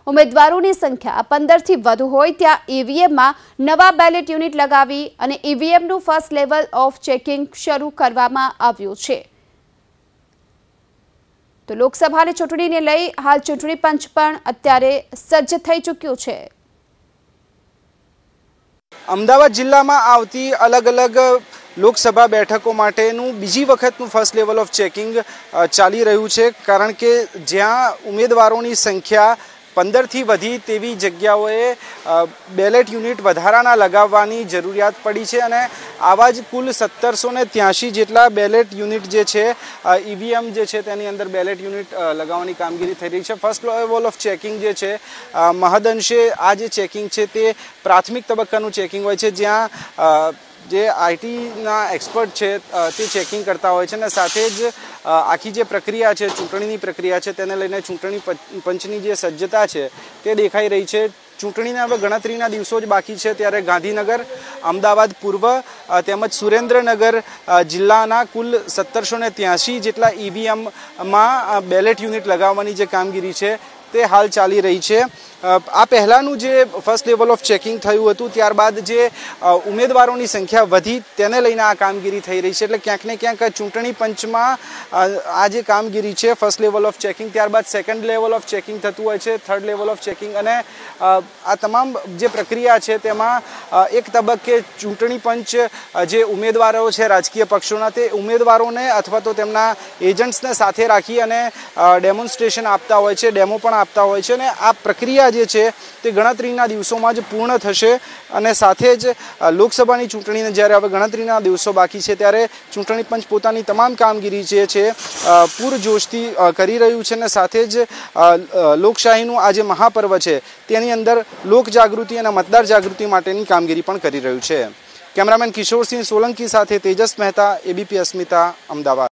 ઉમેદવારોની સંખ્યા 15 થી વધુ હોય ત્યાં ઈવીએમમાં નવા બેલેટ યુનિટ લગાવી અને ઈવીએમનું ફર્સ્ટ લેવલ ઓફ ચેકિંગ શરૂ કરવામાં આવ્યું છે। તો લોકસભાની ચૂંટણીને લઈ હાલ ચૂંટણી પંચ પણ અત્યારે સજ્જ થઈ ચૂક્યું છે। અમદાવાદ જિલ્લામાં આવતી અલગ અલગ લોકસભા બેઠકો માટેનું બીજી વખતનું ફર્સ્ટ લેવલ ઓફ ચેકિંગ ચાલી રહ્યું છે, કારણ કે જ્યાં ઉમેદવારોની સંખ્યા 15 થી વધી તેવી જગ્યાઓએ બેલેટ યુનિટ વધારાના લગાવવાની જરૂરિયાત પડી છે અને આવા જ કુલ 1783 જેટલા બેલેટ યુનિટ જે છે ઈવીએમ જે છે તેની અંદર બેલેટ યુનિટ લગાવવાની કામગીરી થઈ રહી છે। ફર્સ્ટ લેવલ ઓફ ચેકિંગ જે છે મહદઅંશે આ જે ચેકિંગ છે તે પ્રાથમિક તબક્કાનું ચેકિંગ હોય છે, જ્યાં જે આઈટીના એક્સપર્ટ છે તે ચેકિંગ કરતા હોય છે અને સાથે જ આખી જે પ્રક્રિયા છે, ચૂંટણીની પ્રક્રિયા છે, તેને લઈને ચૂંટણી પંચની જે સજ્જતા છે તે દેખાઈ રહી છે। ચૂંટણીના હવે ગણતરીના દિવસો જ બાકી છે, ત્યારે ગાંધીનગર, અમદાવાદ પૂર્વ તેમજ સુરેન્દ્રનગર જિલ્લાના કુલ 1783 જેટલા ઈવીએમમાં બેલેટ યુનિટ લગાવવાની જે કામગીરી છે તે હાલ ચાલી રહી છે। આ પહેલાંનું જે ફર્સ્ટ લેવલ ઓફ ચેકિંગ થયું હતું ત્યારબાદ જે ઉમેદવારોની સંખ્યા વધી તેને લઈને આ કામગીરી થઈ રહી છે, એટલે ક્યાંક ને ક્યાંક ચૂંટણી પંચમાં આ જે કામગીરી છે ફર્સ્ટ લેવલ ઓફ ચેકિંગ, ત્યારબાદ સેકન્ડ લેવલ ઓફ ચેકિંગ થતું હોય છે, થર્ડ લેવલ ઓફ ચેકિંગ, અને આ તમામ જે પ્રક્રિયા છે તેમાં એક તબક્કે ચૂંટણી પંચ જે ઉમેદવારો છે રાજકીય પક્ષોના, તે ઉમેદવારોને અથવા તો તેમના એજન્ટ્સને સાથે રાખી અને ડેમોન્સ્ટ્રેશન આપતા હોય છે, ડેમો પણ આપતા હોય છે, અને આ પ્રક્રિયા જે છે તે ગણતરીના દિવસોમાં જ પૂર્ણ થશે અને સાથે જ લોકસભાની ચૂંટણીને જ્યારે હવે ગણતરીના દિવસો બાકી છે ત્યારે ચૂંટણી પંચ પોતાની તમામ કામગીરી જે છે પૂરજોશથી કરી રહ્યું છે અને સાથે જ લોકશાહીનું આ જે મહાપર્વ છે તેની અંદર લોક જાગૃતિ અને મતદાર જાગૃતિ માટેની કામગીરી પણ કરી રહ્યું છે। કેમેરામેન કિશોરસિંહ સોલંકી સાથે તેજસ મહેતા, એબીપી અસ્મિતા, અમદાવાદ।